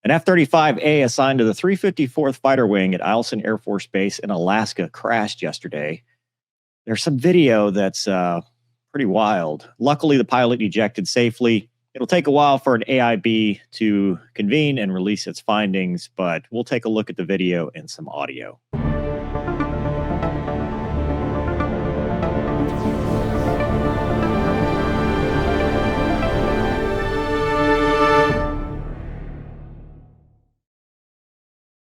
An F-35A assigned to the 354th Fighter Wing at Eielson Air Force Base in Alaska crashed yesterday. There's some video that's pretty wild. Luckily, the pilot ejected safely. It'll take a while for an AIB to convene and release its findings, but we'll take a look at the video and some audio.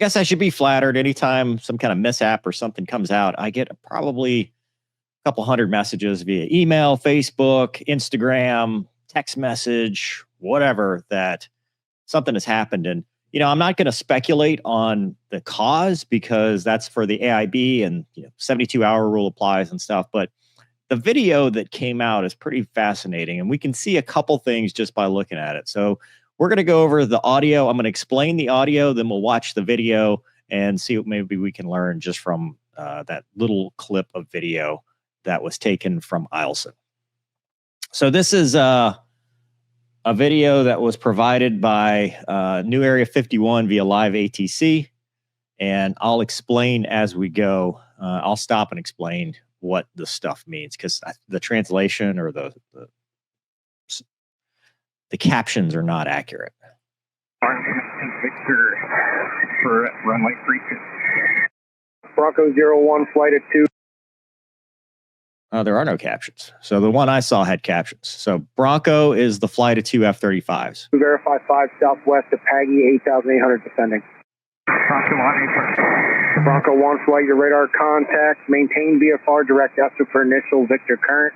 I guess I should be flattered. Anytime some kind of mishap or something comes out, I get probably a couple hundred messages via email, Facebook, Instagram, text message, whatever, that something has happened. And, you know, I'm not going to speculate on the cause because that's for the AIB and 72-hour rule applies and stuff. But the video that came out is pretty fascinating. And we can see a couple things just by looking at it. So we're going to go over the audio. I'm going to explain the audio, then we'll watch the video and see what maybe we can learn just from that little clip of video that was taken from Eielson. So this is a video that was provided by New Area 51 via live ATC, and I'll explain as we go. I'll stop and explain what the stuff means because the translation or the captions are not accurate. Victor for runway 32. Bronco 01, flight of 2. There are no captions. So the one I saw had captions. So Bronco is the flight of 2 F-35s. Verify 5 southwest of Paggy, 8,800 descending. Bronco 1, Bronco 1, flight your radar contact. Maintain VFR, direct F for initial Victor current.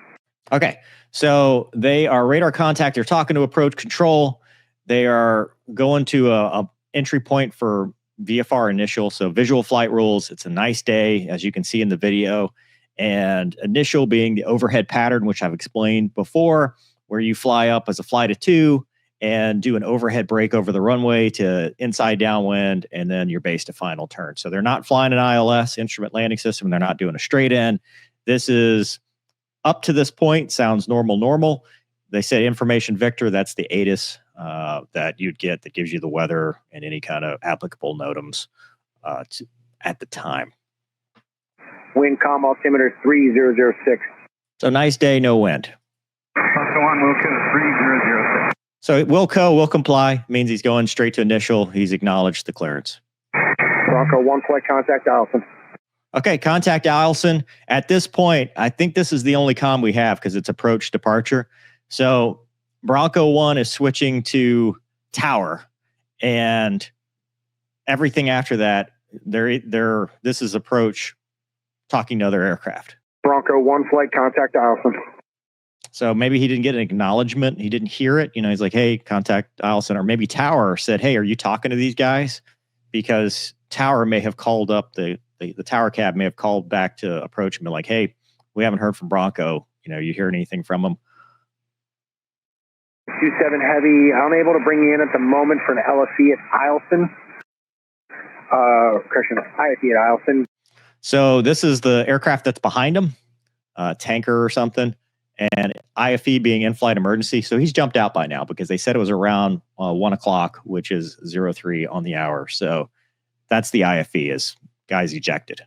Okay, so they are radar contact. They're talking to approach control. They are going to a entry point for VFR initial, so visual flight rules. It's a nice day, as you can see in the video. And initial being the overhead pattern, which I've explained before, where you fly up as a flight of 2 and do an overhead break over the runway to inside downwind, and then your base to final turn. So they're not flying an ILS, instrument landing system. They're not doing a straight in. This is up to this point, sounds normal. They said information Victor, that's the ATIS that you'd get that gives you the weather and any kind of applicable NOTAMs at the time. Wind comm altimeter 3006. So nice day, no wind. Bronco 1, Wilco 3006. So Wilco will comply, means he's going straight to initial. He's acknowledged the clearance. Bronco 1, flight contact Eielson. Okay, contact Eielson. At this point, I think this is the only comm we have because it's approach departure. So Bronco 1 is switching to tower, and everything after that, this is approach talking to other aircraft. Bronco 1, flight contact Eielson. So maybe he didn't get an acknowledgement. He didn't hear it. He's like, hey, contact Eielson. Or maybe Tower said, hey, are you talking to these guys? Because Tower may have called up, the Tower cab may have called back to approach and be like, hey, we haven't heard from Bronco. You hear anything from him? 27 Heavy, unable to bring you in at the moment for an LFE at Eielson. Correction, IFE at Eielson. So this is the aircraft that's behind him, tanker or something, and IFE being in-flight emergency. So he's jumped out by now because they said it was around 1 o'clock, which is 03 on the hour. So that's the IFE, is guys ejected.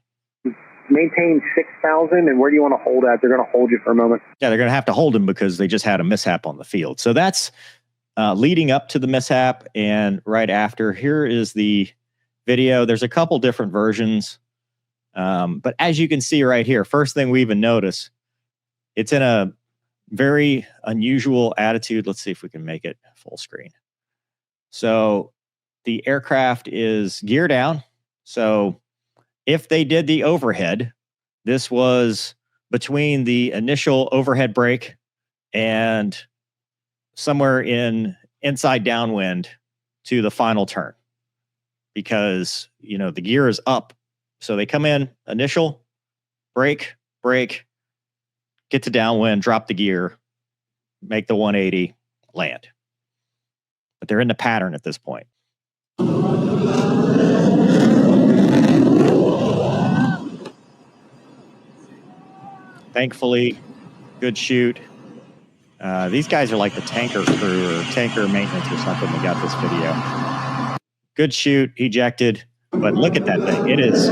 Maintain 6,000, and where do you want to hold at? They're going to hold you for a moment. Yeah, they're going to have to hold him because they just had a mishap on the field. So that's leading up to the mishap and right after. Here is the video. There's a couple different versions. But as you can see right here, first thing we even notice, it's in a very unusual attitude. Let's see if we can make it full screen. So the aircraft is gear down. So if they did the overhead, this was between the initial overhead break and somewhere in inside downwind to the final turn, because the gear is up. So they come in, initial, break, get to downwind, drop the gear, make the 180, land. But they're in the pattern at this point. Thankfully, good shoot. These guys are like the tanker crew or tanker maintenance or something that got this video. good shoot, ejected. But look at that thing. It is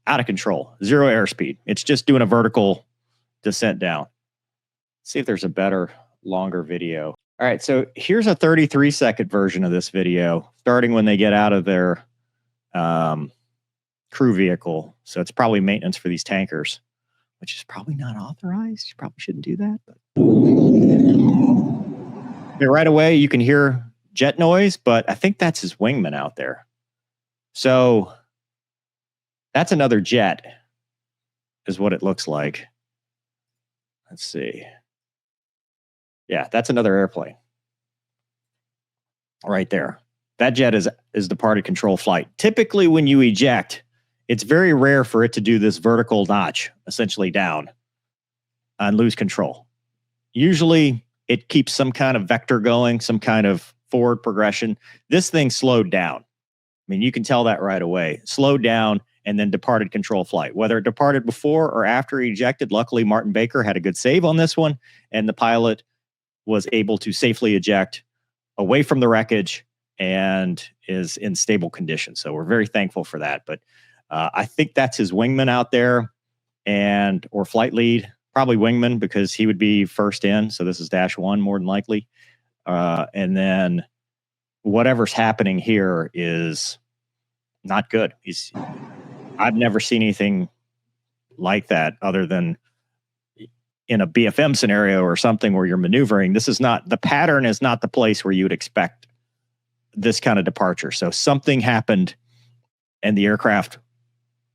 out of control. 0 airspeed. It's just doing a vertical descent down. Let's see if there's a better, longer video. All right, so here's a 33-second version of this video, starting when they get out of their crew vehicle. So it's probably maintenance for these tankers, which is probably not authorized. You probably shouldn't do that. But okay, right away, you can hear jet noise, but I think that's his wingman out there. So that's another jet, is what it looks like. Let's see. Yeah, that's another airplane right there. That jet is departed control flight. Typically, when you eject, it's very rare for it to do this vertical notch, essentially down, and lose control. Usually, it keeps some kind of vector going, some kind of forward progression. This thing slowed down. I mean, you can tell that right away. Slowed down and then departed control flight. Whether it departed before or after he ejected, luckily Martin Baker had a good save on this one, and the pilot was able to safely eject away from the wreckage and is in stable condition. So we're very thankful for that. But I think that's his wingman out there, or flight lead, probably wingman, because he would be first in. So this is -1 more than likely. And then whatever's happening here is not good. I've never seen anything like that other than in a BFM scenario or something where you're maneuvering. The pattern is not the place where you would expect this kind of departure. So something happened and the aircraft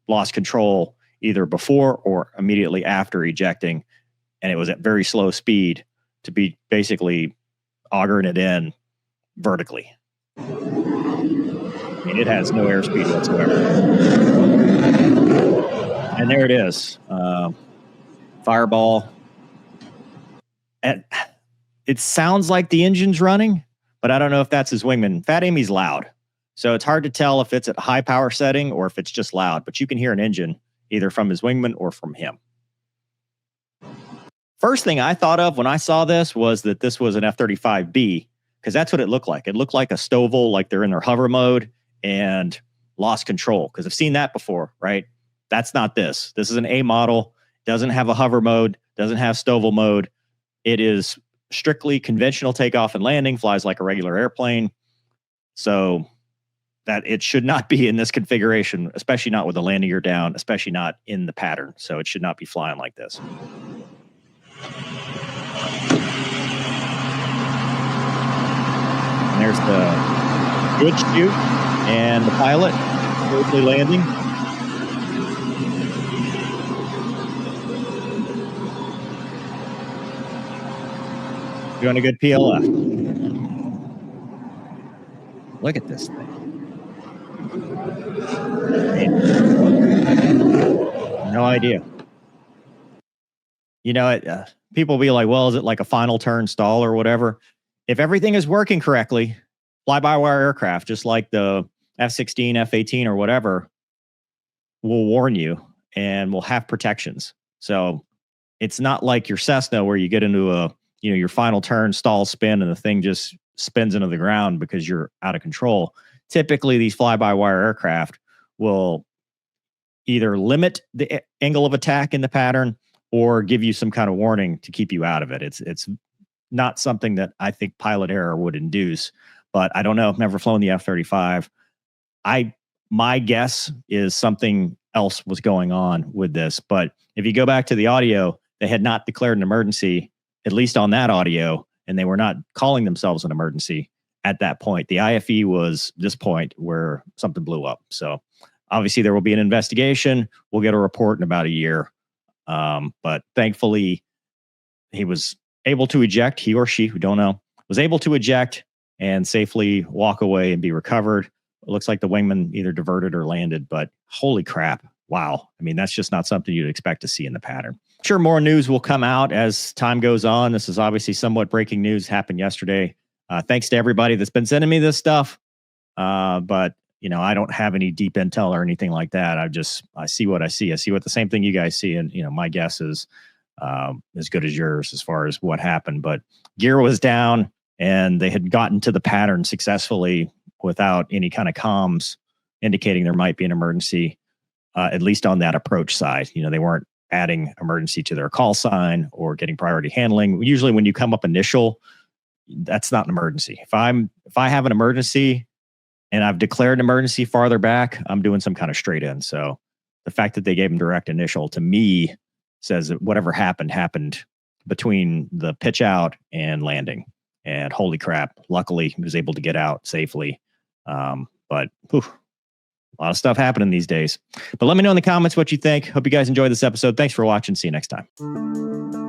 lost control either before or immediately after ejecting. And it was at very slow speed to be basically augering it in vertically. I mean, it has no airspeed whatsoever. And there it is. Fireball. And it sounds like the engine's running, but I don't know if that's his wingman. Fat Amy's loud. So it's hard to tell if it's at high power setting or if it's just loud, but you can hear an engine either from his wingman or from him. First thing I thought of when I saw this was that this was an F-35B, because that's what it looked like. It looked like a Stovall, like they're in their hover mode and lost control, because I've seen that before, right? That's not this. This is an A model, doesn't have a hover mode, doesn't have Stovall mode. It is strictly conventional takeoff and landing, flies like a regular airplane. So that it should not be in this configuration, especially not with the landing gear down, especially not in the pattern. So it should not be flying like this. And there's the good shoot and the pilot safely landing. Doing a good PLF. Look at this thing. No idea. You know, people will be like, well, is it like a final turn stall or whatever? If everything is working correctly, fly-by-wire aircraft, just like the F-16, F-18 or whatever, will warn you and will have protections. So it's not like your Cessna where you get into your final turn, stall, spin, and the thing just spins into the ground because you're out of control. Typically, these fly-by-wire aircraft will either limit the angle of attack in the pattern or give you some kind of warning to keep you out of it. It's not something that I think pilot error would induce, but I don't know. I've never flown the F-35. My guess is something else was going on with this, but if you go back to the audio, they had not declared an emergency, at least on that audio, and they were not calling themselves an emergency at that point. The IFE was this point where something blew up. So obviously there will be an investigation. We'll get a report in about a year. But thankfully he was able to eject, he or she, we don't know, was able to eject and safely walk away and be recovered. It looks like the wingman either diverted or landed, but holy crap. Wow. I mean, that's just not something you'd expect to see in the pattern. Sure, more news will come out as time goes on. This is obviously somewhat breaking news, happened yesterday. Thanks to everybody that's been sending me this stuff. But I don't have any deep intel or anything like that. I see what I see. I see what the same thing you guys see. And, my guess is as good as yours as far as what happened. But gear was down and they had gotten to the pattern successfully without any kind of comms indicating there might be an emergency, at least on that approach side. They weren't adding emergency to their call sign or getting priority handling. Usually when you come up initial, that's not an emergency. If I have an emergency and I've declared an emergency farther back, I'm doing some kind of straight in. So the fact that they gave him direct initial to me says that whatever happened between the pitch out and landing. And holy crap, luckily he was able to get out safely. But a lot of stuff happening these days. But let me know in the comments what you think. Hope you guys enjoyed this episode. Thanks for watching. See you next time.